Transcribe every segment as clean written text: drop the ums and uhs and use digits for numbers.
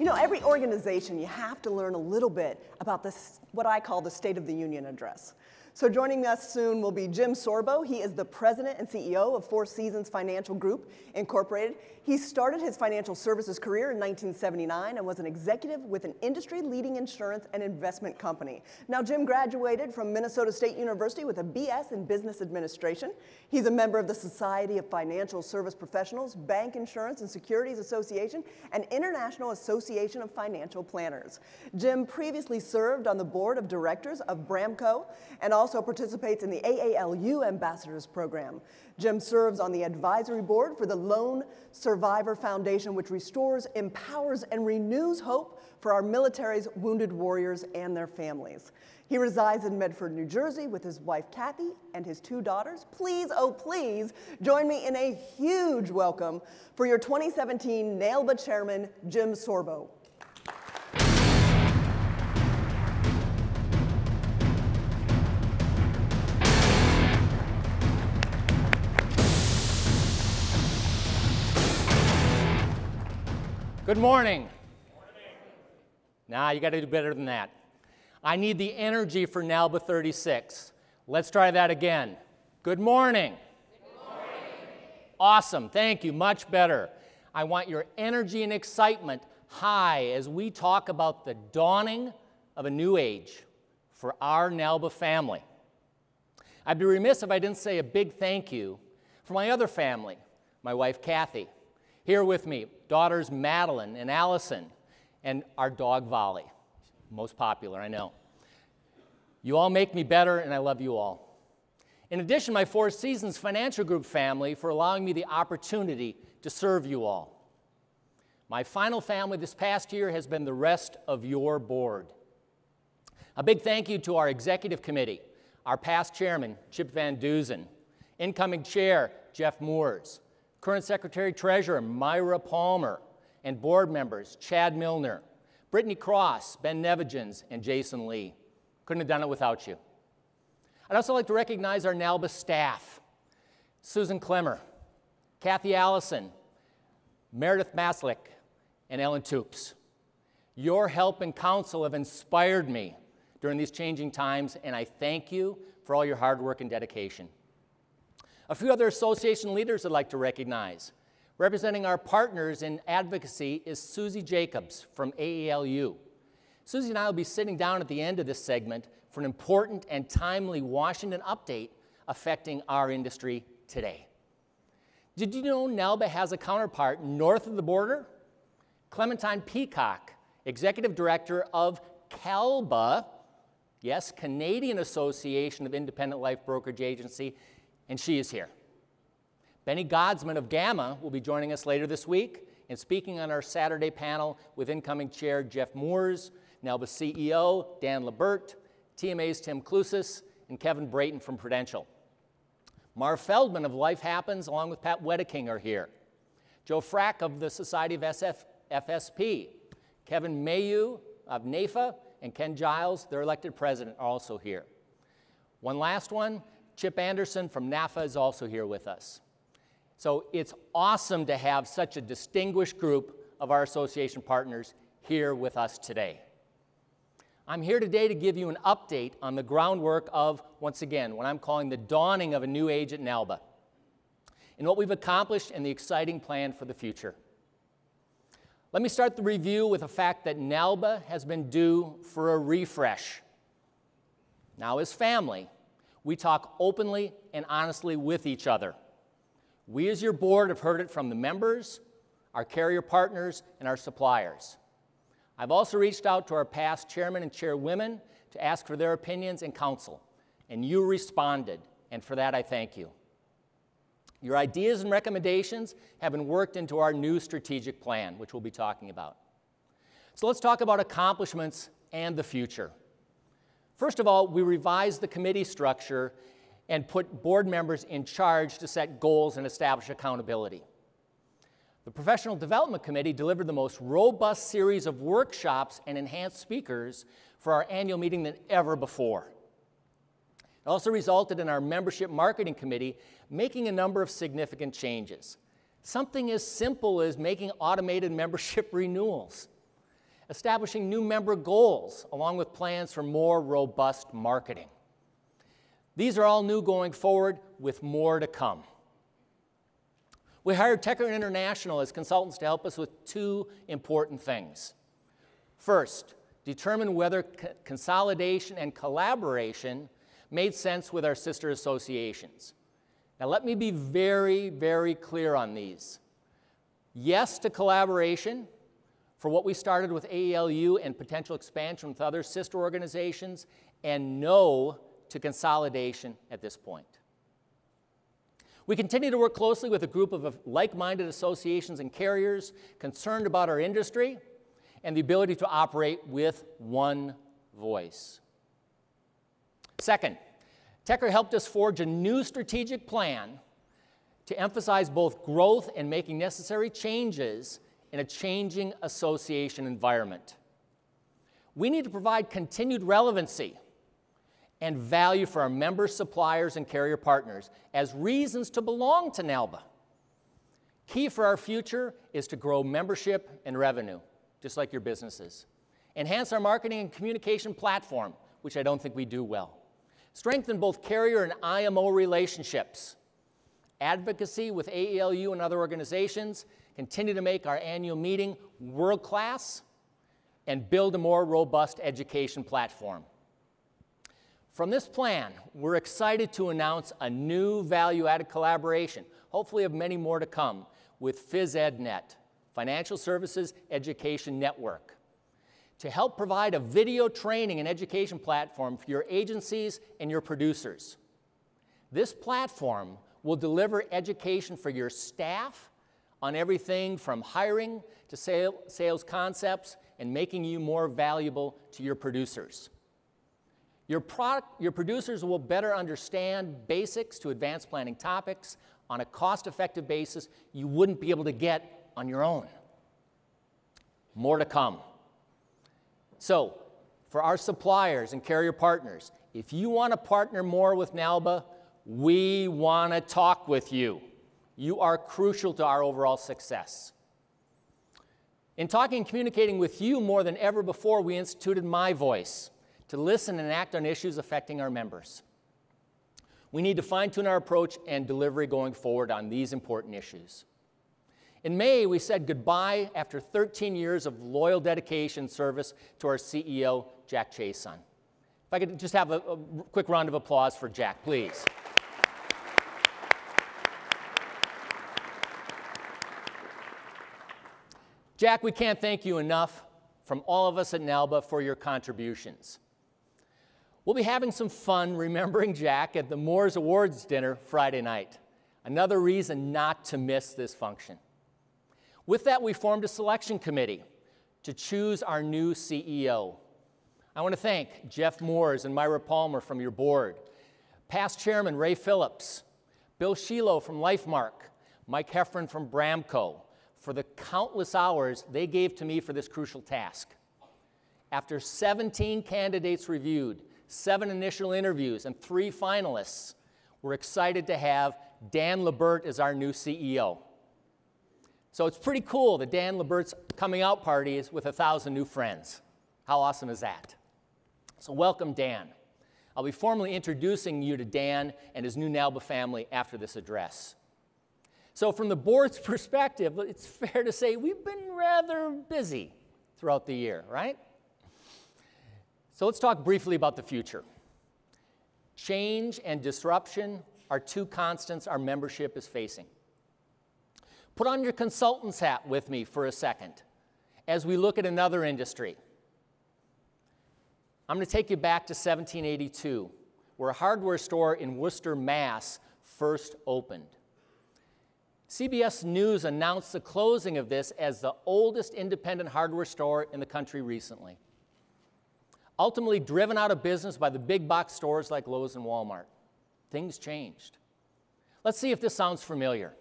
You know, every organization, you have to learn a little bit about this, what I call the State of the Union address. So joining us soon will be Jim Sorebo. He is the president and CEO of Four Seasons Financial Group, Incorporated. He started his financial services career in 1979 and was an executive with an industry-leading insurance and investment company. Now, Jim graduated from Minnesota State University with a BS in Business Administration. He's a member of the Society of Financial Service Professionals, Bank Insurance and Securities Association, and International Association of Financial Planners. Jim previously served on the board of directors of Bramco and also participates in the AALU Ambassadors Program. Jim serves on the advisory board for the Lone Survivor Foundation, which restores, empowers, and renews hope for our military's wounded warriors and their families. He resides in Medford, New Jersey with his wife, Kathy, and his two daughters. Please, oh please, join me in a huge welcome for your 2017 NAILBA Chairman, Jim Sorebo. Good morning. Nah, you got to do better than that. I need the energy for NAILBA 36. Let's try that again. Good morning. Good morning. Awesome, thank you, much better. I want your energy and excitement high as we talk about the dawning of a new age for our NAILBA family. I'd be remiss if I didn't say a big thank you for my other family, my wife Kathy. Here with me, daughters Madeline and Allison, and our dog Volley. Most popular, I know. You all make me better, and I love you all. In addition, my Four Seasons Financial Group family for allowing me the opportunity to serve you all. My final family this past year has been the rest of your board. A big thank you to our executive committee, our past chairman, Chip Van Duzen, incoming chair, Jeff Moores, current Secretary-Treasurer, Myra Palmer, and board members, Chad Milner, Brittany Cross, Ben Nevigins, and Jason Lee. Couldn't have done it without you. I'd also like to recognize our NAILBA staff, Susan Klemmer, Kathy Allison, Meredith Maslick, and Ellen Toops. Your help and counsel have inspired me during these changing times, and I thank you for all your hard work and dedication. A few other association leaders I'd like to recognize. Representing our partners in advocacy is Susie Jacobs from AALU. Susie and I will be sitting down at the end of this segment for an important and timely Washington update affecting our industry today. Did you know NAILBA has a counterpart north of the border? Clementine Peacock, Executive Director of CALBA, yes, Canadian Association of Independent Life Brokerage Agency, and she is here. Benny Godsman of Gamma will be joining us later this week and speaking on our Saturday panel with incoming chair Jeff Moores, NAILBA CEO Dan Labert, TMA's Tim Clusis, and Kevin Brayton from Prudential. Marv Feldman of Life Happens along with Pat Wedeking are here. Joe Frack of the Society of FSP, Kevin Mayu of NAIFA, and Ken Giles, their elected president, are also here. One last one, Chip Anderson from NAFA is also here with us. So it's awesome to have such a distinguished group of our association partners here with us today. I'm here today to give you an update on the groundwork of, once again, what I'm calling the dawning of a new age at NAILBA, and what we've accomplished and the exciting plan for the future. Let me start the review with the fact that NAILBA has been due for a refresh. Now, as family, we talk openly and honestly with each other. We as your board have heard it from the members, our carrier partners, and our suppliers. I've also reached out to our past chairman and chairwomen to ask for their opinions and counsel, and you responded, and for that I thank you. Your ideas and recommendations have been worked into our new strategic plan, which we'll be talking about. So let's talk about accomplishments and the future. First of all, we revised the committee structure and put board members in charge to set goals and establish accountability. The Professional Development Committee delivered the most robust series of workshops and enhanced speakers for our annual meeting than ever before. It also resulted in our Membership Marketing Committee making a number of significant changes. Something as simple as making automated membership renewals. establishing new member goals, along with plans for more robust marketing. These are all new going forward, with more to come. We hired Tecker International as consultants to help us with two important things. First, determine whether consolidation and collaboration made sense with our sister associations. Now let me be very, very clear on these. Yes to collaboration for what we started with AELU and potential expansion with other sister organizations, and no to consolidation at this point. We continue to work closely with a group of like-minded associations and carriers concerned about our industry and the ability to operate with one voice. Second, Tecker helped us forge a new strategic plan to emphasize both growth and making necessary changes in a changing association environment. We need to provide continued relevancy and value for our members, suppliers, and carrier partners as reasons to belong to NAILBA. Key for our future is to grow membership and revenue, just like your businesses. Enhance our marketing and communication platform, which I don't think we do well. Strengthen both carrier and IMO relationships. Advocacy with AELU and other organizations. Continue to make our annual meeting world-class, and build a more robust education platform. From this plan, we're excited to announce a new value-added collaboration, hopefully of many more to come, with PhysEdNet, Financial Services Education Network, to help provide a video training and education platform for your agencies and your producers. This platform will deliver education for your staff on everything from hiring to sales concepts and making you more valuable to your producers. Your producers will better understand basics to advanced planning topics on a cost-effective basis you wouldn't be able to get on your own. More to come. So, for our suppliers and carrier partners, if you want to partner more with NAILBA, we want to talk with you. You are crucial to our overall success. In talking and communicating with you more than ever before, we instituted My Voice to listen and act on issues affecting our members. We need to fine-tune our approach and delivery going forward on these important issues. In May, we said goodbye after 13 years of loyal dedication and service to our CEO, Jack Chason. If I could just have a quick round of applause for Jack, please. Jack, we can't thank you enough from all of us at NAILBA for your contributions. We'll be having some fun remembering Jack at the Moore's Awards dinner Friday night. Another reason not to miss this function. With that, we formed a selection committee to choose our new CEO. I want to thank Jeff Moores and Myra Palmer from your board, past chairman Ray Phillips, Bill Shiloh from LifeMark, Mike Heffron from Bramco, for the countless hours they gave to me for this crucial task. After 17 candidates reviewed, 7 initial interviews, and 3 finalists, we're excited to have Dan Lebert as our new CEO. So it's pretty cool that Dan Lebert's coming out party is with 1,000 new friends. How awesome is that? So welcome, Dan. I'll be formally introducing you to Dan and his new NAILBA family after this address. So from the board's perspective, it's fair to say we've been rather busy throughout the year, right? So let's talk briefly about the future. Change and disruption are 2 constants our membership is facing. Put on your consultant's hat with me for a second as we look at another industry. I'm going to take you back to 1782, where a hardware store in Worcester, Mass. First opened. CBS News announced the closing of this as the oldest independent hardware store in the country recently. Ultimately driven out of business by the big box stores like Lowe's and Walmart. Things changed. Let's see if this sounds familiar.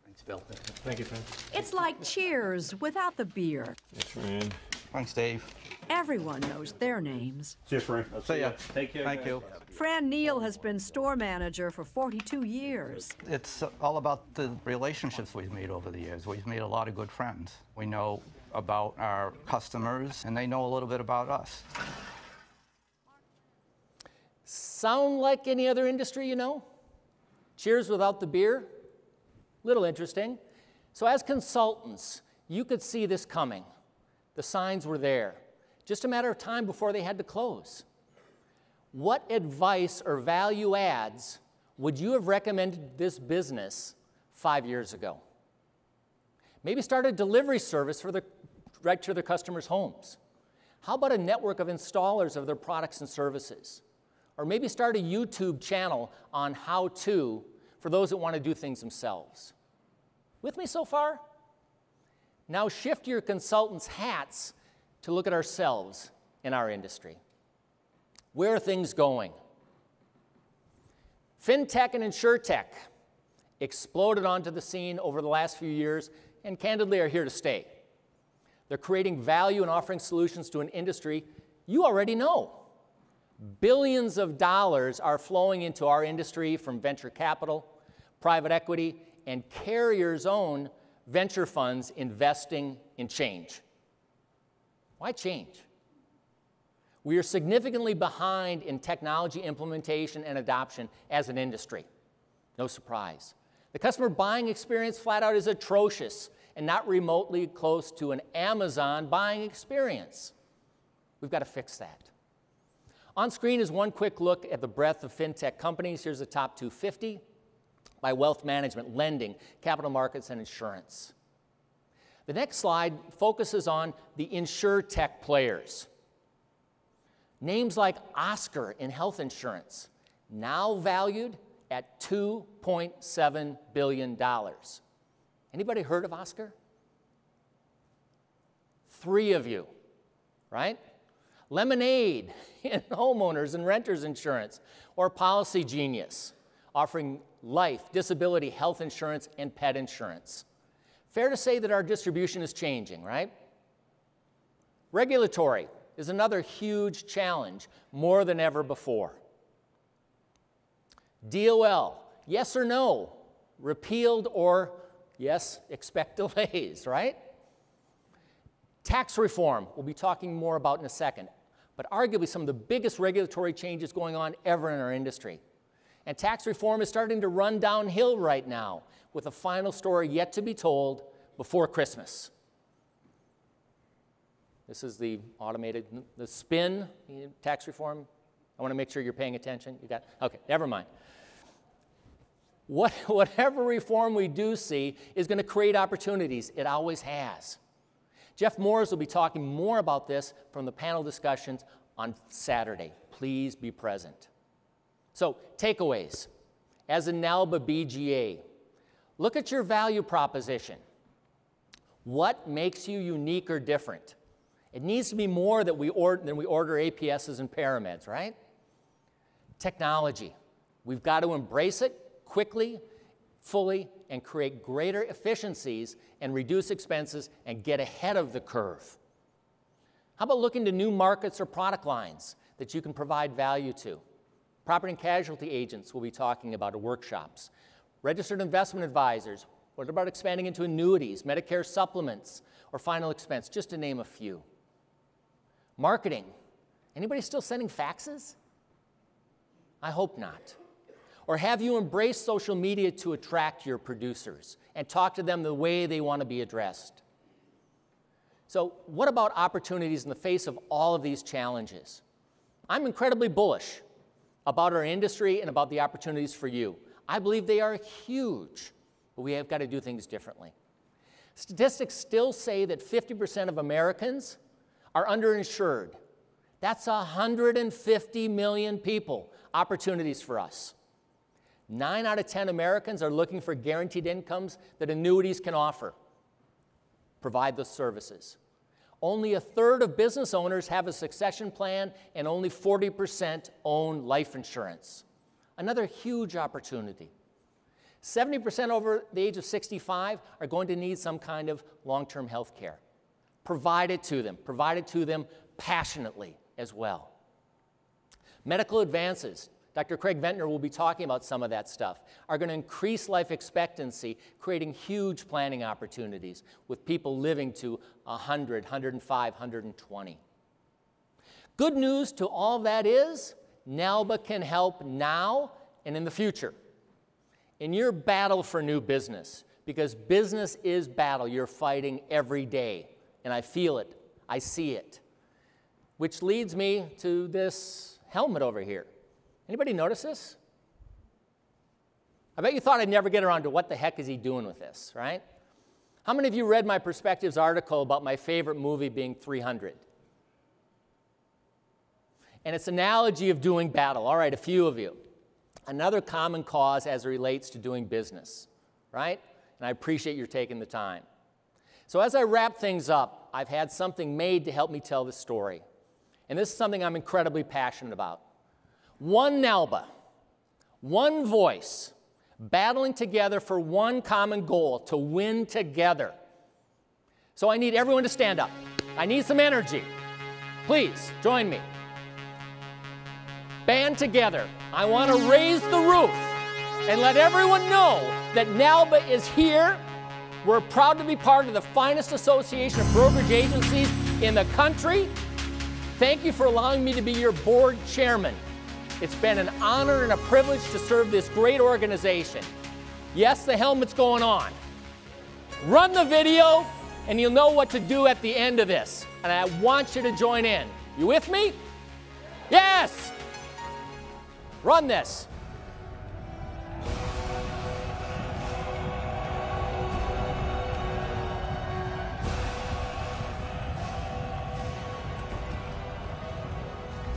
Thanks, Bill. Thank you, Fran. It's like Cheers without the beer. Thanks, Fran. Thanks, Dave. Everyone knows their names. See you, Fran. See ya. Take care. Thank you. Fran Neal has been store manager for 42 years. It's all about the relationships we've made over the years. We've made a lot of good friends. We know about our customers, and they know a little bit about us. Sound like any other industry you know? Cheers without the beer? Little interesting. So as consultants, you could see this coming. The signs were there. Just a matter of time before they had to close. What advice or value adds would you have recommended this business 5 years ago? Maybe start a delivery service right to their customers' homes. How about a network of installers of their products and services? Or maybe start a YouTube channel on how-to for those that want to do things themselves. With me so far? Now shift your consultants' hats to look at ourselves in our industry. Where are things going? FinTech and InsurTech exploded onto the scene over the last few years and candidly are here to stay. They're creating value and offering solutions to an industry you already know. Billions of dollars are flowing into our industry from venture capital, private equity, and carriers' own venture funds investing in change. Why change? We are significantly behind in technology implementation and adoption as an industry. No surprise. The customer buying experience flat out is atrocious and not remotely close to an Amazon buying experience. We've got to fix that. On screen is one quick look at the breadth of FinTech companies. Here's the top 250 by wealth management, lending, capital markets, and insurance. The next slide focuses on the InsurTech players. Names like Oscar in health insurance, now valued at $2.7 billion. Anybody heard of Oscar? 3 of you, right? Lemonade in homeowners and renters insurance, or Policy Genius, offering life, disability, health insurance, and pet insurance. Fair to say that our distribution is changing, right? Regulatory is another huge challenge, more than ever before. DOL, yes or no? Repealed or, yes, expect delays, right? Tax reform, we'll be talking more about in a second, but arguably some of the biggest regulatory changes going on ever in our industry. And tax reform is starting to run downhill right now, with a final story yet to be told before Christmas. This is the automated, the spin tax reform. I want to make sure you're paying attention. You got, okay, never mind. Whatever reform we do see is going to create opportunities. It always has. Jeff Moores will be talking more about this from the panel discussions on Saturday. Please be present. So, takeaways. As a NAILBA BGA, look at your value proposition. What makes you unique or different? It needs to be more than we order APSs and parameds, right? Technology. We've got to embrace it quickly, fully, and create greater efficiencies and reduce expenses and get ahead of the curve. How about looking to new markets or product lines that you can provide value to? Property and casualty agents we'll be talking about at workshops. Registered investment advisors. What about expanding into annuities, Medicare supplements, or final expense, just to name a few. Marketing. Anybody still sending faxes? I hope not. Or have you embraced social media to attract your producers and talk to them the way they want to be addressed? So what about opportunities in the face of all of these challenges? I'm incredibly bullish about our industry and about the opportunities for you. I believe they are huge, but we have got to do things differently. Statistics still say that 50% of Americans are underinsured. That's 150 million people, opportunities for us. 9 out of 10 Americans are looking for guaranteed incomes that annuities can offer, provide those services. Only 1/3 of business owners have a succession plan, and only 40% own life insurance. Another huge opportunity. 70% over the age of 65 are going to need some kind of long-term health care. Provide it to them passionately as well. Medical advances. Dr. Craig Ventnor will be talking about some of that stuff, are going to increase life expectancy, creating huge planning opportunities with people living to 100, 105, 120. Good news to all that is, NAILBA can help now and in the future. In your battle for new business, because business is battle you're fighting every day, and I feel it, I see it. Which leads me to this helmet over here. Anybody notice this? I bet you thought I'd never get around to what the heck is he doing with this, right? How many of you read my Perspectives article about my favorite movie being 300? And its analogy of doing battle. All right, a few of you. Another common cause as it relates to doing business, right? And I appreciate your taking the time. So as I wrap things up, I've had something made to help me tell this story. And this is something I'm incredibly passionate about. One NAILBA, one voice, battling together for one common goal, to win together. So I need everyone to stand up. I need some energy. Please, join me. Band together. I want to raise the roof and let everyone know that NAILBA is here. We're proud to be part of the finest association of brokerage agencies in the country. Thank you for allowing me to be your board chairman. It's been an honor and a privilege to serve this great organization. Yes, the helmet's going on. Run the video, and you'll know what to do at the end of this. And I want you to join in. You with me? Yes! Run this.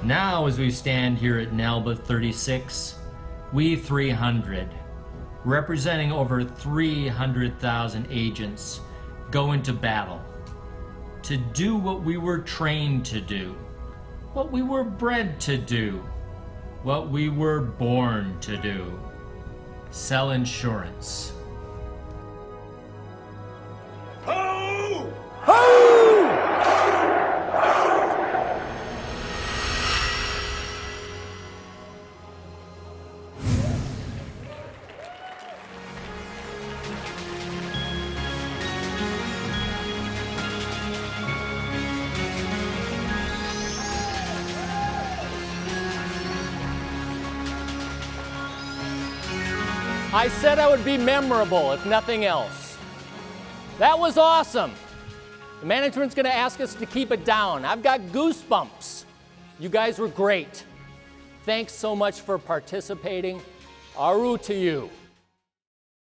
Now, as we stand here at NAILBA 36, we 300, representing over 300,000 agents, go into battle to do what we were trained to do, what we were bred to do, what we were born to do: sell insurance. Ho! I said I would be memorable, if nothing else. That was awesome. The management's going to ask us to keep it down. I've got goosebumps. You guys were great. Thanks so much for participating. Aru to you.